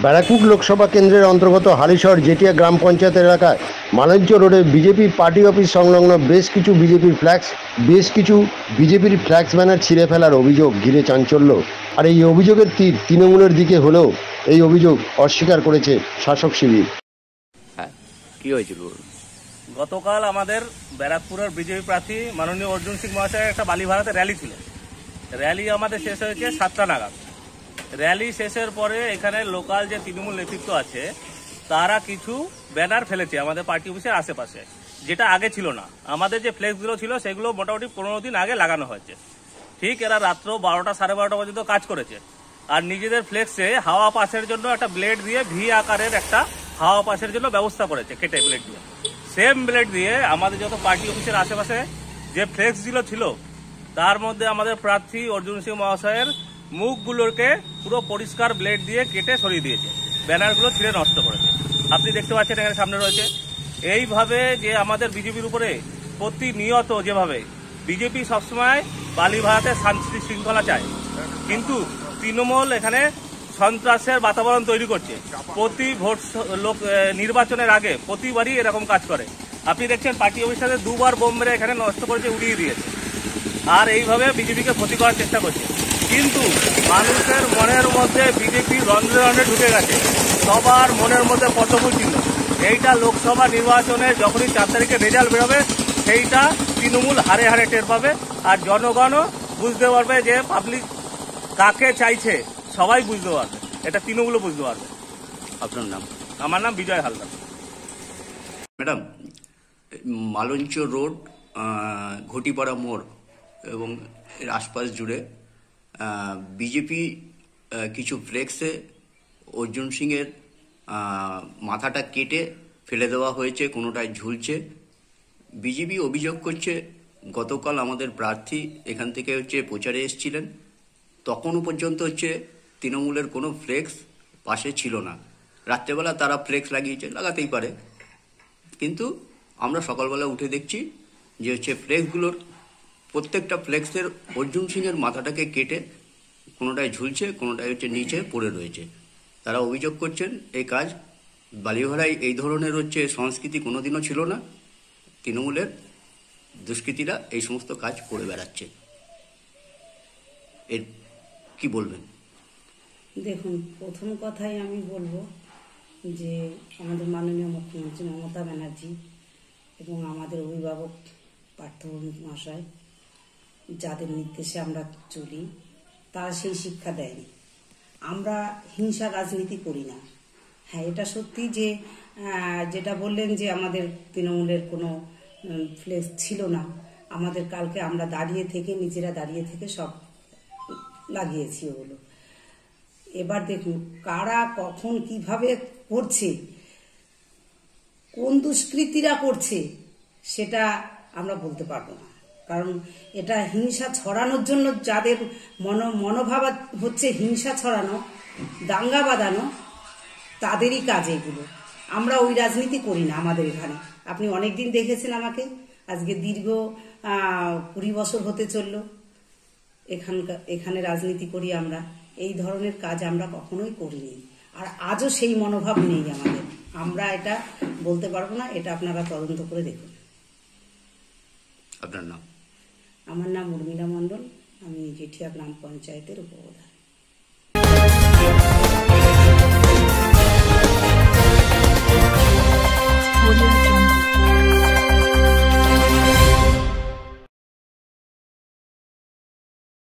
ব্যারাকপুর লোকসভা কেন্দ্রের অন্তর্গত হালিশহর জেটিয়া গ্রাম পঞ্চায়েত এলাকায় মালঞ্চ রোডে বিজেপি পার্টি অফিস সংলগ্ন বেশ কিছু বিজেপির ফ্ল্যাক্স ব্যানার ছিঁড়ে ফেলার অভিযোগ ঘিরে চাঞ্চল্য। আর এই অভিযোগের তীর তৃণমূলের দিকে হলেও এই অভিযোগ অস্বীকার করেছে শাসক শিবির। কি হয়েছিল? গতকাল আমাদের ব্যারাকপুরের বিজেপি প্রার্থী মাননীয় অর্জুন সিং মহাশয়ের একটা বালিভাড়াতে র্যালি ছিল। র্যালি আমাদের শেষ হয়েছে 7টা নাগাদ। র্যালি শেষের পরে এখানে লোকাল যে তৃণমূল নেতৃত্ব আছে তারা কিছু ব্যানার ফেলেছে আমাদের পার্টি অফিসের আশেপাশে, যেটা আগে ছিল না। আমাদের যে ফ্লেক্সগুলো ছিল সেগুলো মোটামুটি 15 দিন আগে লাগানো হয়েছে। ঠিক এরা রাত্র 12টা সাড়ে 12টা পর্যন্ত কাজ করেছে। আর নিজেদের ফ্লেক্সে হাওয়া পাসের জন্য একটা ব্লেড দিয়ে ভি আকারের একটা হাওয়া পাসের জন্য ব্যবস্থা করেছে, কেটে ব্লেড দিয়ে। সেম ব্লেড দিয়ে আমাদের যত পার্টি অফিসের আশেপাশে যে ফ্লেক্সগুলো ছিল তার মধ্যে আমাদের প্রার্থী অর্জুন সিং মহাশয়ের মুখগুলোকে পুরো পরিষ্কার ব্লেড দিয়ে কেটে সরিয়ে দিয়েছে, ব্যানারগুলো ছিঁড়ে নষ্ট করেছে। আপনি দেখতে পাচ্ছেন এখানে সামনে রয়েছে। এইভাবে যে আমাদের বিজেপির উপরে প্রতিনিয়ত যেভাবে বিজেপি সবসময় বালিভাড়াতে শান্তি শৃঙ্খলা চায়, কিন্তু তৃণমূল এখানে সন্ত্রাসের বাতাবরণ তৈরি করছে। প্রতি ভোট নির্বাচনের আগে প্রতিবারই এরকম কাজ করে। আপনি দেখছেন পার্টি অফিসারে 2বার বোম মেরে এখানে নষ্ট করেছে, উড়িয়ে দিয়েছে। আর এইভাবে বিজেপিকে ক্ষতি করার চেষ্টা করছে। কিন্তু মানুষের মনের মধ্যে বিজেপি রন্ধ্রে রন্ধ্রে ঢুকে গেছে, সবার মনের মধ্যে পদ্ম চিহ্ন। এইটা লোকসভা নির্বাচনে যখনই 4 তারিখে রেজাল্ট বেরোবে সেইটা তৃণমূল হারে হারে টের পাবে। আর জনগণও বুঝতে পারবে যে পাবলিক কাকে চাইছে, সবাই বুঝতে পারবে, এটা তৃণমূলও বুঝতে পারবে। আপনার নাম? আমার নাম বিজয় হালদার। ম্যাডাম, মালঞ্চ রোড, ঘটিপাড়া মোড় এবং এর আশপাশ জুড়ে বিজেপি কিছু ফ্লেক্সে অর্জুন সিংয়ের মাথাটা কেটে ফেলে দেওয়া হয়েছে, কোনোটায় ঝুলছে। বিজেপি অভিযোগ করছে গতকাল আমাদের প্রার্থী এখান থেকে প্রচারে এসেছিলেন, তখনও পর্যন্ত তৃণমূলের কোনো ফ্লেক্স পাশে ছিল না। রাত্রেবেলা তারা ফ্লেক্স লাগিয়েছে, লাগাতেই পারে, কিন্তু আমরা সকালবেলা উঠে দেখছি যে ফ্লেক্সগুলোর প্রত্যেকটা ফ্লেক্সের অর্জুন সিংয়ের মাথাটাকে কেটে কোনোটায় ঝুলছে, কোনোটায় নিচে পড়ে রয়েছে। তারা অভিযোগ করছেন এই কাজ বালিভাড়ায় এই ধরনের সংস্কৃতি কোনোদিনও ছিল না। তৃণমূলের দুষ্কৃতীরা এই সমস্ত কাজ করে বেড়াচ্ছে। এর কি বলবেন? দেখুন, প্রথম কথাই আমি বলবো যে আমাদের মাননীয় মুখ্যমন্ত্রী মমতা ব্যানার্জি এবং আমাদের অভিভাবক পার্থ মহাশয় যাদের নির্দেশে আমরা চলি, তারা সেই শিক্ষা দেয়নি। আমরা হিংসা রাজনীতি করি না। হ্যাঁ, এটা সত্যি যে যেটা বললেন যে আমাদের তৃণমূলের কোনো ফ্লেক্স ছিল না, আমাদের কালকে আমরা নিজেরা দাঁড়িয়ে থেকে সব লাগিয়েছি ওগুলো। এবার দেখুন কারা কখন কিভাবে করছে, কোন দুষ্কৃতীরা করছে সেটা আমরা বলতে পারবো না। কারণ এটা হিংসা ছড়ানোর জন্য যাদের মনোভাব হচ্ছে হিংসা ছড়ানো, দাঙ্গা বাঁধানো, তাদেরই কাজ এগুলো। আমরা ওই রাজনীতি করি না আমাদের এখানে। আপনি অনেকদিন দেখেছেন আমাকে, আজকে দীর্ঘ 20 বছর হতে চলল এখানে রাজনীতি করি আমরা। এই ধরনের কাজ আমরা কখনোই করিনি, আর আজও সেই মনোভাব নেই আমাদের। আমরা এটা বলতে পারবো না, এটা আপনারা তদন্ত করে দেখুন। আপনার নাম? আমার নাম উর্মিলা মণ্ডল, আমি জেঠিয়া গ্রাম পঞ্চায়েতের উপপ্রধান।